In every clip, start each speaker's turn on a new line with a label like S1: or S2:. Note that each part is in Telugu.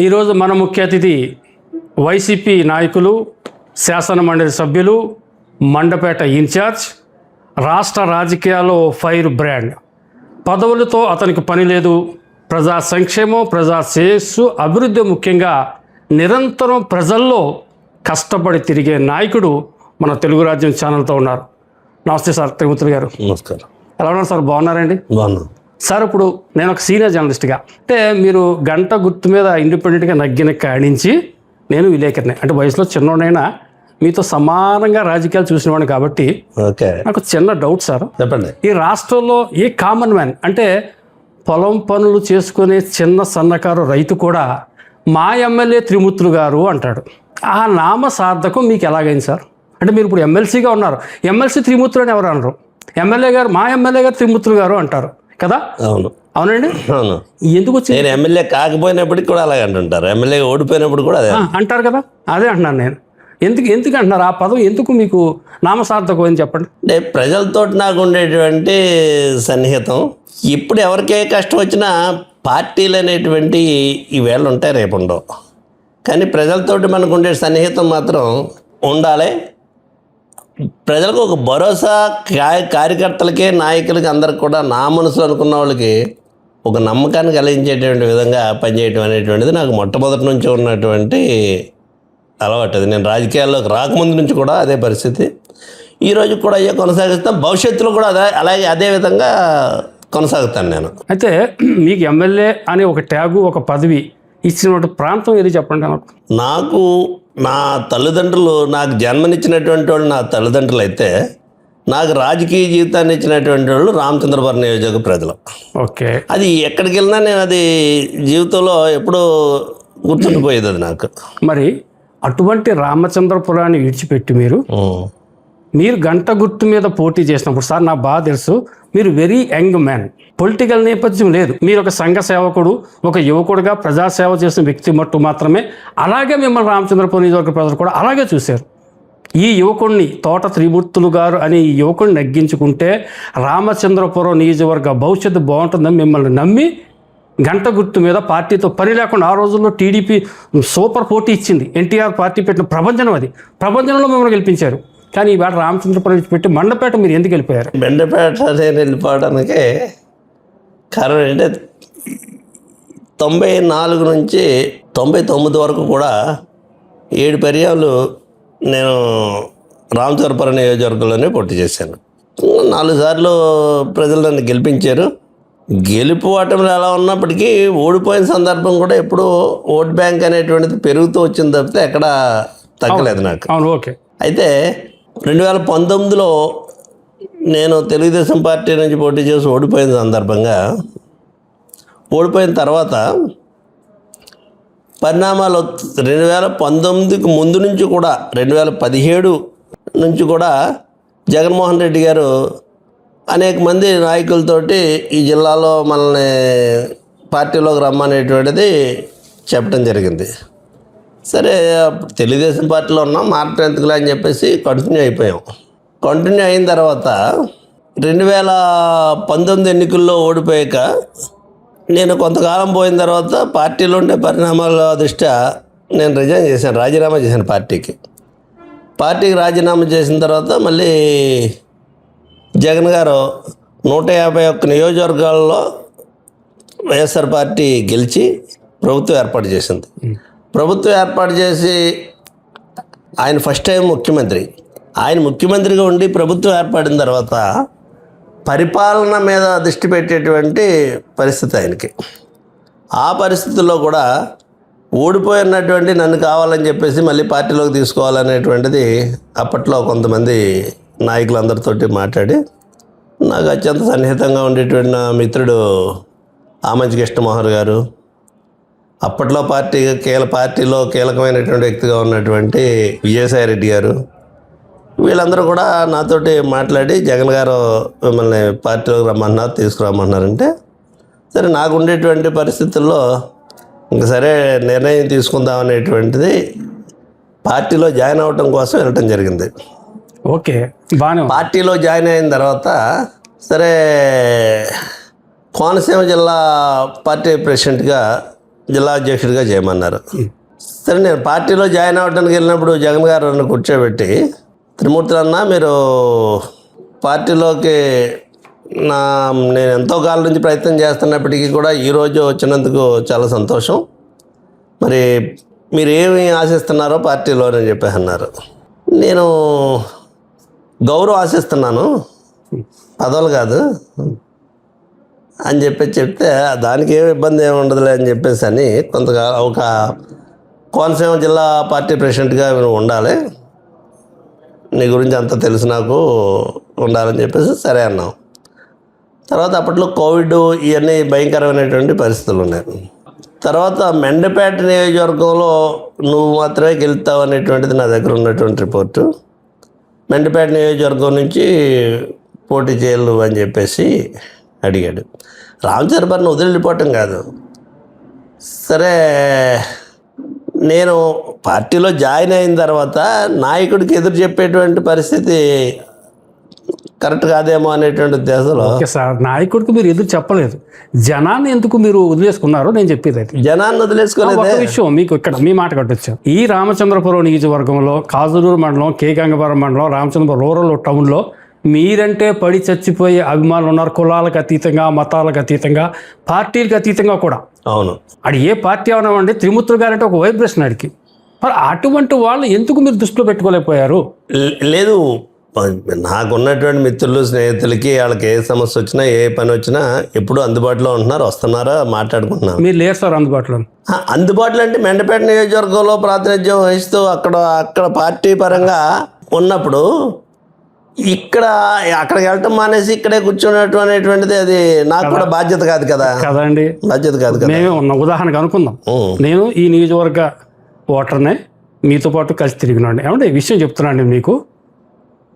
S1: ఈరోజు మన ముఖ్య అతిథి వైసీపీ నాయకులు, శాసన మండలి సభ్యులు, మండపేట ఇన్ఛార్జ్, రాష్ట్ర రాజకీయాల్లో ఫైర్ బ్రాండ్. పదవులతో అతనికి పని లేదు. ప్రజా సంక్షేమం, ప్రజా శ్రేయస్సు, అభివృద్ధి ముఖ్యంగా నిరంతరం ప్రజల్లో కష్టపడి తిరిగే నాయకుడు మన తెలుగు రాజ్యం ఛానల్తో ఉన్నారు. నమస్తే సార్ త్రిమూర్తులు గారు.
S2: నమస్కారం.
S1: ఎలా ఉన్నారు సార్? బాగున్నారండి?
S2: బాగున్నాను
S1: సార్. ఇప్పుడు నేను ఒక సీనియర్ జర్నలిస్ట్గా, అంటే మీరు గంట గుర్తు మీద ఇండిపెండెంట్గా నగ్గిన కాడించి నేను విలేకరిని, అంటే వయసులో చిన్నోడైనా మీతో సమానంగా రాజకీయాలు చూసినవాడిని కాబట్టి
S2: ఓకే,
S1: నాకు చిన్న డౌట్ సార్.
S2: చెప్పండి.
S1: ఈ రాష్ట్రంలో ఏ కామన్ మ్యాన్, అంటే పొలం పనులు చేసుకునే చిన్న సన్నకారు రైతు కూడా మా ఎమ్మెల్యే త్రిమూర్తులు గారు అంటాడు. ఆ నామ సార్థకం మీకు ఎలాగైంది సార్? అంటే మీరు ఇప్పుడు ఎమ్మెల్సీగా ఉన్నారు, ఎమ్మెల్సీ త్రిమూర్తులు అని ఎవరు అనరు, ఎమ్మెల్యే గారు, మా ఎమ్మెల్యే గారు త్రిమూర్తులు గారు అంటారు కదా?
S2: అవును,
S1: అవునండి.
S2: అవును.
S1: ఎందుకు వచ్చింది?
S2: నేను ఎమ్మెల్యే కాకపోయినప్పటికి కూడా అలాగే అంటుంటారు, ఎమ్మెల్యే ఓడిపోయినప్పుడు కూడా అదే
S1: అంటారు కదా. అదే అంటున్నాను నేను. ఎందుకు అంటున్నారు ఆ పదం? ఎందుకు మీకు నామసార్థకం అని చెప్పండి.
S2: అంటే ప్రజలతో నాకు ఉండేటువంటి సన్నిహితం, ఇప్పుడు ఎవరికే కష్టం వచ్చినా పార్టీలు అనేటువంటి ఈవేళ ఉంటాయి, రేపు ఉండవు. కానీ ప్రజలతోటి మనకు ఉండే సన్నిహితం మాత్రం ఉండాలి. ప్రజలకు ఒక భరోసా, కార్యకర్తలకే, నాయకులకి, అందరికి కూడా నా మనసులో అనుకున్న వాళ్ళకి ఒక నమ్మకాన్ని కలిగించేటువంటి విధంగా పనిచేయడం అనేటువంటిది నాకు మొట్టమొదటి నుంచి ఉన్నటువంటి అలవాటు. అది నేను రాజకీయాల్లోకి రాకముందు నుంచి కూడా అదే పరిస్థితి. ఈరోజు కూడా అయ్యే కొనసాగిస్తాం, భవిష్యత్తులో కూడా అదే విధంగా కొనసాగుతాను నేను.
S1: అయితే మీకు ఎమ్మెల్యే అనే ఒక ట్యాగు, ఒక పదవి ఇచ్చినటువంటి ప్రాంతం ఏది చెప్పండి
S2: నాకు. నా తల్లిదండ్రులు, నాకు జన్మనిచ్చినటువంటి వాళ్ళు నా తల్లిదండ్రులు అయితే, నాకు రాజకీయ జీవితాన్ని ఇచ్చినటువంటి వాళ్ళు రామచంద్రపురం నియోజకవర్గ ప్రజలు.
S1: ఓకే. అది
S2: ఎక్కడికి వెళ్ళినా నేను అది జీవితంలో ఎప్పుడూ గుర్తుండిపోయేది అది నాకు.
S1: మరి అటువంటి రామచంద్రపురాన్ని విడిచిపెట్టి మీరు గంట గుర్తు మీద పోటీ చేసినప్పుడు సార్, నాకు బాగా తెలుసు, మీరు వెరీ యంగ్ మ్యాన్, పొలిటికల్ నేపథ్యం లేదు, మీరు ఒక సంఘ సేవకుడు, ఒక యువకుడుగా ప్రజాసేవ చేసిన వ్యక్తి మట్టు మాత్రమే. అలాగే మిమ్మల్ని రామచంద్రపురం నియోజకవర్గ ప్రజలు కూడా అలాగే చూశారు. ఈ యువకుడిని, తోట త్రిమూర్తులు గారు అనే ఈ యువకుడిని నగ్గించుకుంటే రామచంద్రపురం నియోజకవర్గ భవిష్యత్తు బాగుంటుందని మిమ్మల్ని నమ్మి గంట గుర్తు మీద పార్టీతో పని లేకుండా ఆ రోజుల్లో టీడీపీ సూపర్ పోటీ ఇచ్చింది, ఎన్టీఆర్ పార్టీ పెట్టిన ప్రభంజనం, అది ప్రభంజనంలో మిమ్మల్ని గెలిపించారు. కానీ ఈవేళ రామచంద్రపురం పెట్టి మండపేట మీరు ఎందుకు వెళ్ళిపోయారు?
S2: మండపేట నేను వెళ్ళిపోవడానికి కారణం ఏంటంటే 94 నుంచి 99 వరకు కూడా 7 పర్యాలు నేను రామచంద్రపురం నియోజకవర్గంలోనే పోటీ చేశాను. 4 సార్లు ప్రజలు నన్ను గెలిపించారు. గెలుపు ఓటమిలో ఎలా ఉన్నప్పటికీ ఓడిపోయిన సందర్భం కూడా ఎప్పుడూ ఓట్ బ్యాంక్ అనేటువంటిది పెరుగుతూ వచ్చింది తప్పితే ఎక్కడ తగ్గలేదు నాకు.
S1: అవును, ఓకే.
S2: అయితే 2019లో నేను తెలుగుదేశం పార్టీ నుంచి పోటీ చేసి ఓడిపోయిన సందర్భంగా, ఓడిపోయిన తర్వాత పరిణామాలు 2019కి ముందు నుంచి కూడా 2017 నుంచి కూడా జగన్మోహన్ రెడ్డి గారు అనేక మంది నాయకులతోటి ఈ జిల్లాలో మనల్ని పార్టీలోకి రమ్మనేటువంటిది చెప్పడం జరిగింది. సరే, తెలుగుదేశం పార్టీలో ఉన్నాం, మార్పు ఎందుకులే అని చెప్పేసి కంటిన్యూ అయిపోయాం. కంటిన్యూ అయిన తర్వాత 2019 ఎన్నికల్లో ఓడిపోయాక నేను కొంతకాలం పోయిన తర్వాత పార్టీలో ఉండే పరిణామాల దృష్ట్యా నేను రిజైన్ చేశాను, రాజీనామా చేశాను పార్టీకి రాజీనామా చేసిన తర్వాత మళ్ళీ జగన్ గారు 151 నియోజకవర్గాల్లో వైఎస్ఆర్ పార్టీ గెలిచి ప్రభుత్వం ఏర్పాటు చేసింది. ప్రభుత్వం ఏర్పాటు చేసి ఆయన ఫస్ట్ టైం ముఖ్యమంత్రి, ఆయన ముఖ్యమంత్రిగా ఉండి ప్రభుత్వం ఏర్పడిన తర్వాత పరిపాలన మీద దృష్టి పెట్టేటువంటి పరిస్థితి ఆయనకి. ఆ పరిస్థితుల్లో కూడా ఓడిపోయినటువంటి నన్ను కావాలని చెప్పేసి మళ్ళీ పార్టీలోకి తీసుకోవాలనేటువంటిది అప్పట్లో కొంతమంది నాయకులందరితోటి మాట్లాడి, నాకు అత్యంత సన్నిహితంగా ఉండేటువంటి నా మిత్రుడు ఆమంచి కృష్ణమోహన్ గారు, అప్పట్లో పార్టీలో కీలకమైనటువంటి వ్యక్తిగా ఉన్నటువంటి విజయసాయిరెడ్డి గారు, వీళ్ళందరూ కూడా నాతోటి మాట్లాడి జగన్ గారు మిమ్మల్ని పార్టీలోకి రమ్మన్నారు, తీసుకురమ్మన్నారంటే సరే, నాకు ఉండేటువంటి పరిస్థితుల్లో ఇంక సరే నిర్ణయం తీసుకుందాం అనేటువంటిది పార్టీలో జాయిన్ అవ్వటం కోసం వెళ్ళటం జరిగింది.
S1: ఓకే, బాగానే.
S2: పార్టీలో జాయిన్ అయిన తర్వాత సరే కోనసీమ జిల్లా పార్టీ ప్రెసిడెంట్గా జిల్లా అధ్యక్షుడిగా చేయమన్నారు. సరే, నేను పార్టీలో జాయిన్ అవ్వడానికి వెళ్ళినప్పుడు జగన్ గారు నన్ను కూర్చోబెట్టి, త్రిమూర్తులు అన్న, మీరు పార్టీలోకి నేను ఎంతో కాలం నుంచి ప్రయత్నం చేస్తున్నప్పటికీ కూడా ఈరోజు వచ్చినందుకు చాలా సంతోషం. మరి మీరు ఏమి ఆశిస్తున్నారో పార్టీలో అని చెప్పి అన్నారు. నేను గౌరవం ఆశిస్తున్నాను, పదవులు కాదు అని చెప్తే దానికి ఏమి ఇబ్బంది ఏమి ఉండదులే అని చెప్పేసి అని కొంతకాలం ఒక కోనసీమ జిల్లా పార్టీ ప్రెసిడెంట్గా మీరు ఉండాలి, నీ గురించి అంతా తెలుసు నాకు, ఉండాలని చెప్పేసి సరే అన్నాం. తర్వాత అప్పట్లో కోవిడ్ ఇవన్నీ భయంకరమైనటువంటి పరిస్థితులు ఉన్నాయి. తర్వాత మెండపేట నియోజకవర్గంలో నువ్వు మాత్రమే గెలుస్తావు అనేటువంటిది నా దగ్గర ఉన్నటువంటి రిపోర్టు. మెండపేట నియోజకవర్గం నుంచి పోటీ చేయలు అని చెప్పేసి అడిగాడు. రామచంద్రబాబుని వదిలిపోవటం కాదు. సరే, నేను పార్టీలో జాయిన్ అయిన తర్వాత నాయకుడికి ఎదురు చెప్పేటువంటి పరిస్థితి కరెక్ట్ కాదేమో అనేటువంటి ఉద్దేశంలో.
S1: ఓకే సార్, నాయకుడికి మీరు ఎదురు చెప్పలేదు, జనాన్ని ఎందుకు మీరు వదిలేసుకున్నారో నేను చెప్పేది అయితే.
S2: జనాన్ని వదిలేసుకోలేదు.
S1: ఒక విషయం మీకు ఇక్కడ మీ మాట కట్టొచ్చు. ఈ రామచంద్రపురం నియోజకవర్గంలో కాజులూరు మండలం, కే గంగవరం మండలం, రామచంద్రపురం రూరల్ టౌన్లో మీరంటే పడి చచ్చిపోయే అభిమానులు ఉన్నారు. కులాలకు అతీతంగా, మతాలకు అతీతంగా, పార్టీలకు అతీతంగా కూడా.
S2: అవును,
S1: అది ఏ పార్టీ అవనండి, త్రిమూర్తులు గారంటే ఒక వైబ్రేషన్ అడిగి. మరి అటువంటి వాళ్ళు ఎందుకు మీరు దృష్టిలో పెట్టుకోలేకపోయారు?
S2: లేదు, నాకున్నటువంటి మిత్రులు, స్నేహితులకి వాళ్ళకి ఏ సమస్య వచ్చినా, ఏ పని వచ్చినా ఎప్పుడు అందుబాటులో ఉంటున్నారు, వస్తున్నారా, మాట్లాడుకుంటున్నారు.
S1: మీరు లేరు సార్ అందుబాటులో?
S2: అందుబాటులో అంటే మెండపేట నియోజకవర్గంలో ప్రాతినిధ్యం వహిస్తూ అక్కడ పార్టీ పరంగా ఉన్నప్పుడు అక్కడికి వెళ్ళటం మానేసి ఇక్కడే కూర్చున్నట్టు అనేటువంటిది అది నాకు కూడా బాధ్యత కాదు కదా.
S1: కదండి,
S2: బాధ్యత కాదు కదా.
S1: మేమే ఉన్నాం. ఉదాహరణకు అనుకుందాం, నేను ఈ నియోజకవర్గ ఓటర్నే, మీతో పాటు కలిసి తిరిగినండి. ఏమంటే ఈ విషయం చెప్తున్నాండి మీకు.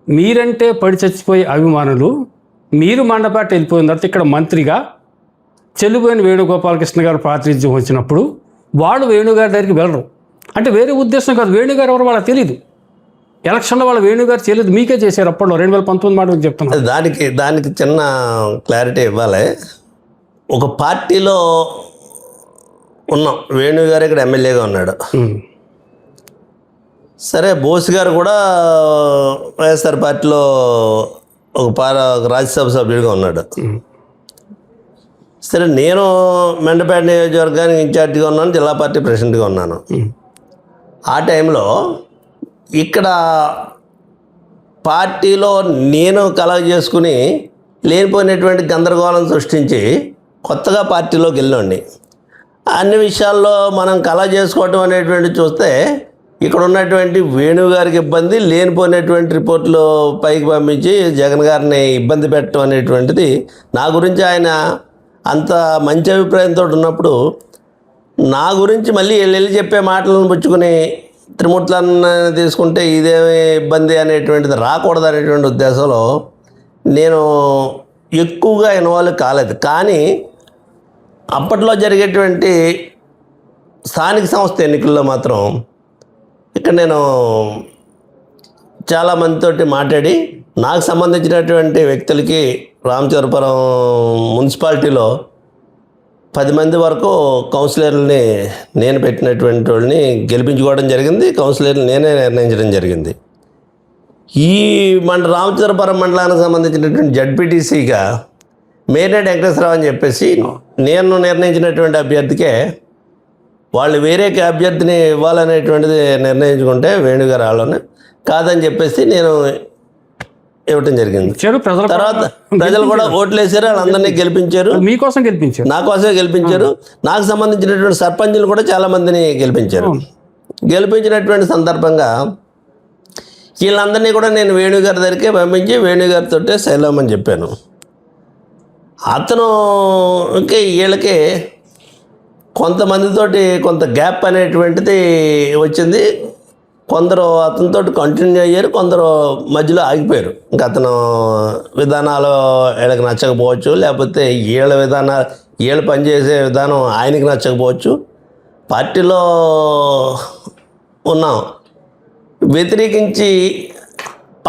S1: మీరంటే పడి చచ్చిపోయే అభిమానులు, మీరు మండపేట వెళ్ళిపోయిన తర్వాత ఇక్కడ మంత్రిగా చెల్లిపోయిన వేణుగోపాలకృష్ణ గారు ప్రాతినిధ్యం వచ్చినప్పుడు వాళ్ళు వేణుగారి దగ్గరికి వెళ్ళరు. అంటే వేరే ఉద్దేశం కాదు, వేణుగారు ఎవరు వాళ్ళకి తెలియదు. ఎలక్షన్లో వాళ్ళు వేణుగారు చేయలేదు, మీకే చేశారు అప్పట్లో 2019 మాట చెప్తున్నారు.
S2: దానికి చిన్న క్లారిటీ ఇవ్వాలి. ఒక పార్టీలో ఉన్నాం, వేణుగారు ఇక్కడ ఎమ్మెల్యేగా ఉన్నాడు. సరే, బోస్ గారు కూడా వైఎస్ఆర్ పార్టీలో ఒక రాజ్యసభ సభ్యుడిగా ఉన్నాడు. సరే, నేను మెండపేట నియోజకవర్గానికి ఇన్ఛార్జిగా ఉన్నాను, జిల్లా పార్టీ ప్రెసిడెంట్గా ఉన్నాను. ఆ టైంలో ఇక్కడ పార్టీలో నేను కలగ చేసుకుని లేనిపోయినటువంటి గందరగోళం సృష్టించి కొత్తగా పార్టీలోకి వెళ్ళండి. అన్ని విషయాల్లో మనం కలగ చేసుకోవటం అనేటువంటి చూస్తే ఇక్కడ ఉన్నటువంటి వేణుగారికి ఇబ్బంది, లేనిపోయినటువంటి రిపోర్ట్లు పైకి పంపించి జగన్ గారిని ఇబ్బంది పెట్టడం అనేటువంటిది. నా గురించి ఆయన అంత మంచి అభిప్రాయంతో ఉన్నప్పుడు నా గురించి మళ్ళీ వెళ్ళి చెప్పే మాటలను పుచ్చుకుని త్రిమూర్తులను తీసుకుంటే ఇదేమి ఇబ్బంది అనేటువంటిది రాకూడదు అనేటువంటి ఉద్దేశంలో నేను ఎక్కువగా ఇన్వాల్వ్ కాలేదు. కానీ అప్పట్లో జరిగేటువంటి స్థానిక సంస్థ ఎన్నికల్లో మాత్రం ఇక్కడ నేను చాలామందితోటి మాట్లాడి నాకు సంబంధించినటువంటి వ్యక్తులకి రామచంద్రపురం మున్సిపాలిటీలో 10 మంది వరకు కౌన్సిలర్లని నేను పెట్టినటువంటి వాళ్ళని గెలిపించుకోవడం జరిగింది. కౌన్సిలర్ని నేనే నిర్ణయించడం జరిగింది. ఈ రామచంద్రపురం మండలానికి సంబంధించినటువంటి జడ్పీటీసీగా మేనేడ్ వెంకటేశ్వరరావు అని చెప్పేసి నేను నిర్ణయించినటువంటి అభ్యర్థికే వాళ్ళు వేరే అభ్యర్థిని ఇవ్వాలనేటువంటిది నిర్ణయించుకుంటే వేణుగారు వాళ్ళని కాదని చెప్పేసి నేను ఇవ్వటం జరిగింది. తర్వాత ప్రజలు కూడా ఓట్లు వేసారు, వాళ్ళందరినీ గెలిపించారు.
S1: మీకోసం గెలిపించారు,
S2: నా కోసమే గెలిపించారు. నాకు సంబంధించినటువంటి సర్పంచులు కూడా చాలామందిని గెలిపించారు. గెలిపించినటువంటి సందర్భంగా వీళ్ళందరినీ కూడా నేను వేణుగారి దగ్గరికే పంపించి వేణుగారితో శైలం అని చెప్పాను. అతను వీళ్ళకి కొంతమందితోటి కొంత గ్యాప్ అనేటువంటిది వచ్చింది. కొందరు అతనితో కంటిన్యూ అయ్యారు, కొందరు మధ్యలో ఆగిపోయారు. ఇంకా అతను విధానాలు వీళ్ళకి నచ్చకపోవచ్చు, లేకపోతే వీళ్ళు పనిచేసే విధానం ఆయనకి నచ్చకపోవచ్చు. పార్టీలో ఉన్నాం, వ్యతిరేకించి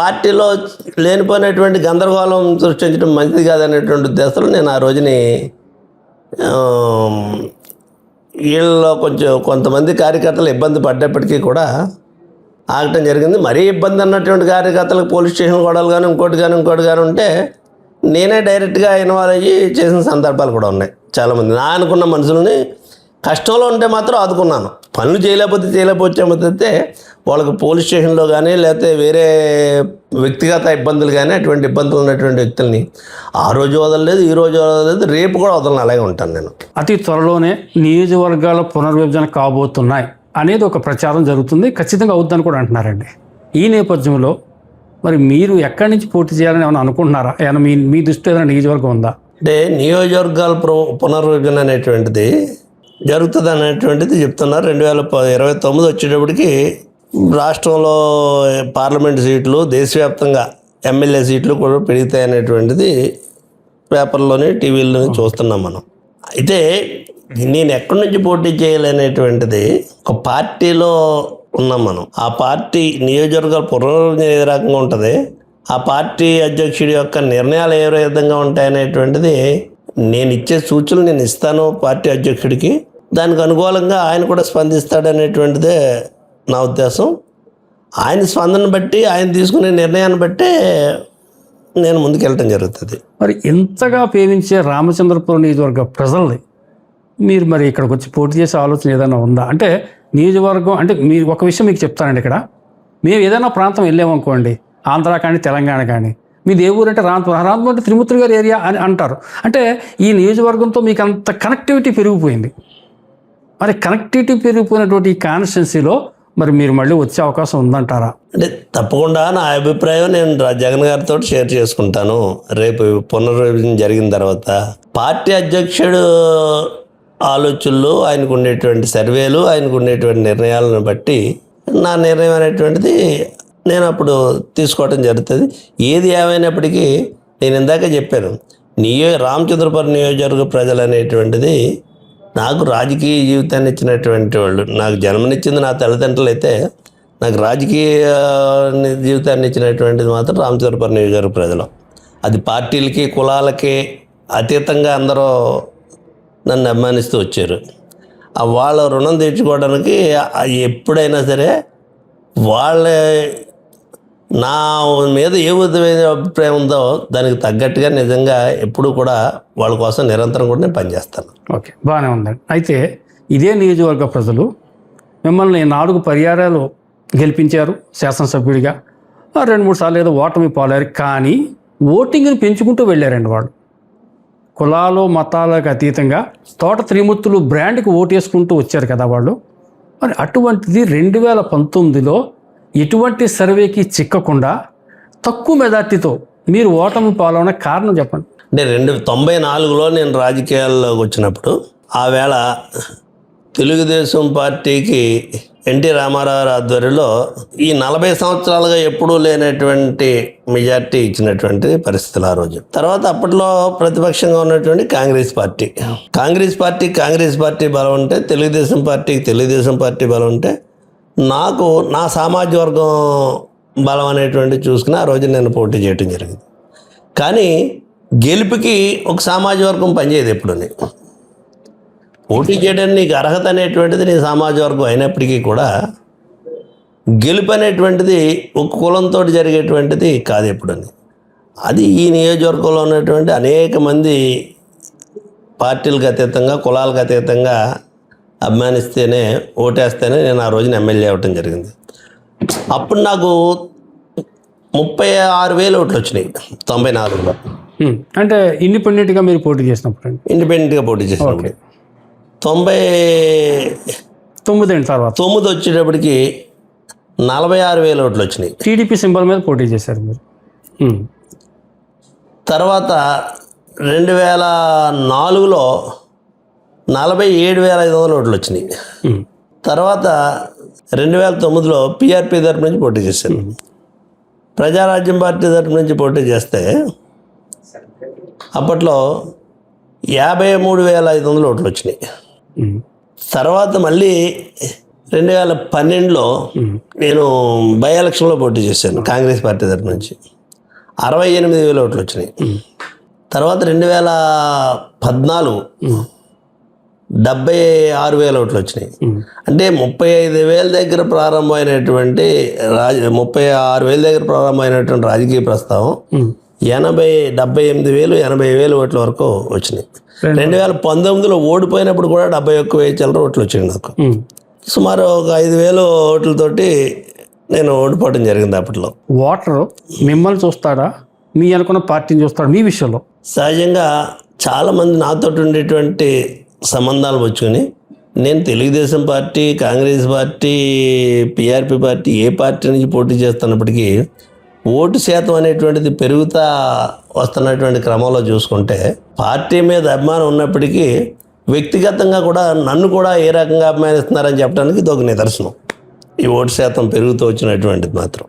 S2: పార్టీలో లేనిపోయినటువంటి గందరగోళం సృష్టించడం మంచిది కాదనేటువంటి ఉద్దేశంలో నేను ఆ రోజుని వీళ్ళలో కొంతమంది కార్యకర్తలు ఇబ్బంది పడ్డప్పటికీ కూడా ఆగటం జరిగింది. మరీ ఇబ్బంది అన్నటువంటి కార్యకర్తలకు పోలీస్ స్టేషన్ గొడవలు కానీ ఇంకోటి కానీ ఉంటే నేనే డైరెక్ట్గా ఇన్వాల్వ్ అయ్యి చేసిన సందర్భాలు కూడా ఉన్నాయి. చాలామంది నా అనుకున్న మనుషులని కష్టంలో ఉంటే మాత్రం ఆదుకున్నాను. పనులు చేయలేకపోతే వాళ్ళకి పోలీస్ స్టేషన్లో కానీ లేకపోతే వేరే వ్యక్తిగత ఇబ్బందులు కానీ అటువంటి ఇబ్బందులు ఉన్నటువంటి వ్యక్తుల్ని ఆ రోజు వదలలేదు, ఈ రోజు వదలలేదు, రేపు కూడా వదలను. అలాగే ఉంటాను నేను.
S1: అతి త్వరలోనే నియోజకవర్గాల పునర్విభజన కాబోతున్నాయి అనేది ఒక ప్రచారం జరుగుతుంది. ఖచ్చితంగా అవుద్దని కూడా అంటున్నారండి. ఈ నేపథ్యంలో మరి మీరు ఎక్కడి నుంచి పోటీ చేయాలని ఏమైనా అనుకుంటున్నారా? ఏమైనా మీ దృష్టిలో ఏదైనా నియోజకవర్గం ఉందా?
S2: అంటే నియోజకవర్గాల పునర్విభజన అనేటువంటిది జరుగుతుంది అనేటువంటిది చెప్తున్నారు. 2029 వచ్చేటప్పటికి రాష్ట్రంలో పార్లమెంట్ సీట్లు, దేశవ్యాప్తంగా ఎమ్మెల్యే సీట్లు కూడా పెరుగుతాయి అనేటువంటిది పేపర్లోని టీవీలోని చూస్తున్నాం మనం. అయితే నేను ఎక్కడి నుంచి పోటీ చేయాలనేటువంటిది ఒక పార్టీలో ఉన్నాం మనం. ఆ పార్టీ నియోజకవర్గాల పునర్విభజన ఏ రకంగా ఉంటుంది, ఆ పార్టీ అధ్యక్షుడి యొక్క నిర్ణయాలు ఏ విధంగా ఉంటాయనేటువంటిది నేను ఇచ్చే సూచనలు నేను ఇస్తాను పార్టీ అధ్యక్షుడికి. దానికి అనుకూలంగా ఆయన కూడా స్పందిస్తాడనేటువంటిదే నా ఉద్దేశం. ఆయన స్పందన బట్టి, ఆయన తీసుకునే నిర్ణయాన్ని బట్టే నేను ముందుకెళ్ళటం జరుగుతుంది.
S1: మరి ఇంతగా ప్రేమించే రామచంద్రపురం నియోజకవర్గ ప్రజల్ని మీరు మరి ఇక్కడికి వచ్చి పోటీ చేసే ఆలోచన ఏదైనా ఉందా? అంటే నియోజకవర్గం అంటే మీరు ఒక విషయం మీకు చెప్తానండి. ఇక్కడ మేము ఏదైనా ప్రాంతం వెళ్ళామనుకోండి, ఆంధ్ర కానీ తెలంగాణ కానీ, మీది ఏ ఊరు అంటే రాంపురం అంటే తిరుమూర్తి గారి ఏరియా అని అంటారు. అంటే ఈ నియోజకవర్గంతో మీకు అంత కనెక్టివిటీ పెరిగిపోయింది. మరి కనెక్టివిటీ పెరిగిపోయినటువంటి ఈ కాన్స్టిట్యున్సీలో మరి మీరు మళ్ళీ వచ్చే అవకాశం ఉందంటారా?
S2: అంటే తప్పకుండా నా అభిప్రాయం నేను జగన్ గారితో షేర్ చేసుకుంటాను. రేపు పునర్విభజన జరిగిన తర్వాత పార్టీ అధ్యక్షుడు ఆలోచనలు, ఆయనకు ఉండేటువంటి సర్వేలు, ఆయనకు ఉండేటువంటి నిర్ణయాలను బట్టి నా నిర్ణయం అనేటువంటిది నేను అప్పుడు తీసుకోవడం జరుగుతుంది. ఏది ఏమైనప్పటికీ నేను ఇందాక చెప్పాను, రామచంద్రపురం నియోజకవర్గ ప్రజలు అనేటువంటిది నాకు రాజకీయ జీవితాన్ని ఇచ్చినటువంటి వాళ్ళు. నాకు జన్మనిచ్చింది నా తల్లిదండ్రులు అయితే, నాకు రాజకీయ జీవితాన్ని ఇచ్చినటువంటిది మాత్రం రామచంద్రపురం నియోజకవర్గ ప్రజలు. అది పార్టీలకి కులాలకి అతీతంగా అందరూ నన్ను అభిమానిస్తూ వచ్చారు. వాళ్ళ రుణం తీర్చుకోవడానికి ఎప్పుడైనా సరే వాళ్ళ నా మీద ఏ విధమైన అభిప్రాయం ఉందో దానికి తగ్గట్టుగా నిజంగా ఎప్పుడు కూడా వాళ్ళ కోసం నిరంతరం కూడా నేను పనిచేస్తాను.
S1: ఓకే, బాగానే ఉందండి. అయితే ఇదే నియోజకవర్గ ప్రజలు మిమ్మల్ని 4 పర్యాయాలు గెలిపించారు శాసనసభ్యుడిగా. 2-3 సార్లు ఏదో ఓటమి పాలారు. కానీ ఓటింగ్ని పెంచుకుంటూ వెళ్ళారండి వాళ్ళు. కులాలు మతాలకు అతీతంగా తోట త్రిమూర్తులు బ్రాండ్కి ఓటేసుకుంటూ వచ్చారు కదా వాళ్ళు. మరి అటువంటిది 2019లో ఎటువంటి సర్వేకి చిక్కకుండా తక్కువ మెజార్టీతో మీరు ఓటమి పాలన కారణం చెప్పండి.
S2: అంటే 1994లో నేను రాజకీయాల్లోకి వచ్చినప్పుడు ఆ వేళ తెలుగుదేశం పార్టీకి ఎన్టీ రామారావు ఆధ్వర్యంలో ఈ 40 సంవత్సరాలుగా ఎప్పుడూ లేనటువంటి మెజార్టీ ఇచ్చినటువంటి పరిస్థితులు ఆ రోజు. తర్వాత అప్పట్లో ప్రతిపక్షంగా ఉన్నటువంటి కాంగ్రెస్ పార్టీ బలం ఉంటే, తెలుగుదేశం పార్టీ బలం ఉంటే, నాకు నా సామాజిక వర్గం బలం అనేటువంటి చూసుకుని ఆ రోజు నేను పోటీ చేయడం జరిగింది. కానీ గెలుపుకి ఒక సామాజిక వర్గం పనిచేయదు. ఎప్పుడుని పోటీ చేయడానికి నీకు అర్హత అనేటువంటిది నీ సామాజిక వర్గం అయినప్పటికీ కూడా గెలుపు అనేటువంటిది ఒక కులంతో జరిగేటువంటిది కాదు ఎప్పుడని. అది ఈ నియోజకవర్గంలో ఉన్నటువంటి అనేక మంది పార్టీలకు అతీతంగా, కులాలకు అతీతంగా అభిమానిస్తేనే, ఓటేస్తేనే నేను ఆ రోజున ఎమ్మెల్యే అవ్వటం జరిగింది. అప్పుడు నాకు 36,000 ఓట్లు వచ్చినాయి 94లో.
S1: అంటే ఇండిపెండెంట్గా మీరు పోటీ చేసినప్పుడు?
S2: ఇండిపెండెంట్గా పోటీ చేసినప్పుడు 99
S1: తర్వాత
S2: 9 వచ్చేటప్పటికి 46,000 ఓట్లు వచ్చినాయి.
S1: టీడీపీ సింబల్ మీద పోటీ చేశారు మీరు.
S2: తర్వాత 2004లో 47,500 ఓట్లు వచ్చినాయి. తర్వాత 2009లో పిఆర్పి తరపు నుంచి పోటీ చేశాను. ప్రజారాజ్యం పార్టీ తరపు నుంచి పోటీ చేస్తే అప్పట్లో 53,500 ఓట్లు వచ్చినాయి. తర్వాత మళ్ళీ 2012లో నేను బై ఎలక్షన్లో పోటీ చేశాను కాంగ్రెస్ పార్టీ తరపు నుంచి. 68,000 ఓట్లు వచ్చినాయి. తర్వాత 2014 76,000 ఓట్లు వచ్చినాయి. అంటే 35,000 దగ్గర ప్రారంభమైనటువంటి 36,000 దగ్గర ప్రారంభమైనటువంటి రాజకీయ ప్రస్తావం 78,000 80,000 ఓట్ల వరకు వచ్చినాయి. 2019లో ఓడిపోయినప్పుడు కూడా 71,000 చిల్లర ఓట్లు వచ్చినాయి నాకు. సుమారు ఒక 5,000 ఓట్లతోటి నేను ఓడిపోవడం జరిగింది అప్పట్లో.
S1: ఓటరు మిమ్మల్ని చూస్తాడా, మీ అనుకున్న పార్టీని చూస్తాడా మీ విషయంలో?
S2: సహజంగా చాలామంది నాతో ఉండేటువంటి సంబంధాలు వచ్చుకుని నేను Telugu Desam party, Congress party, PRP party ఏ పార్టీ నుంచి పోటీ చేస్తున్నప్పటికీ ఓటు శాతం అనేటువంటిది పెరుగుతా వస్తున్నటువంటి క్రమంలో చూసుకుంటే పార్టీ మీద అభిమానం ఉన్నప్పటికీ వ్యక్తిగతంగా కూడా నన్ను కూడా ఏ రకంగా అభిమానిస్తున్నారని చెప్పడానికి ఇది ఒక నిదర్శనం. ఈ ఓటు శాతం పెరుగుతూ వచ్చినటువంటిది మాత్రం.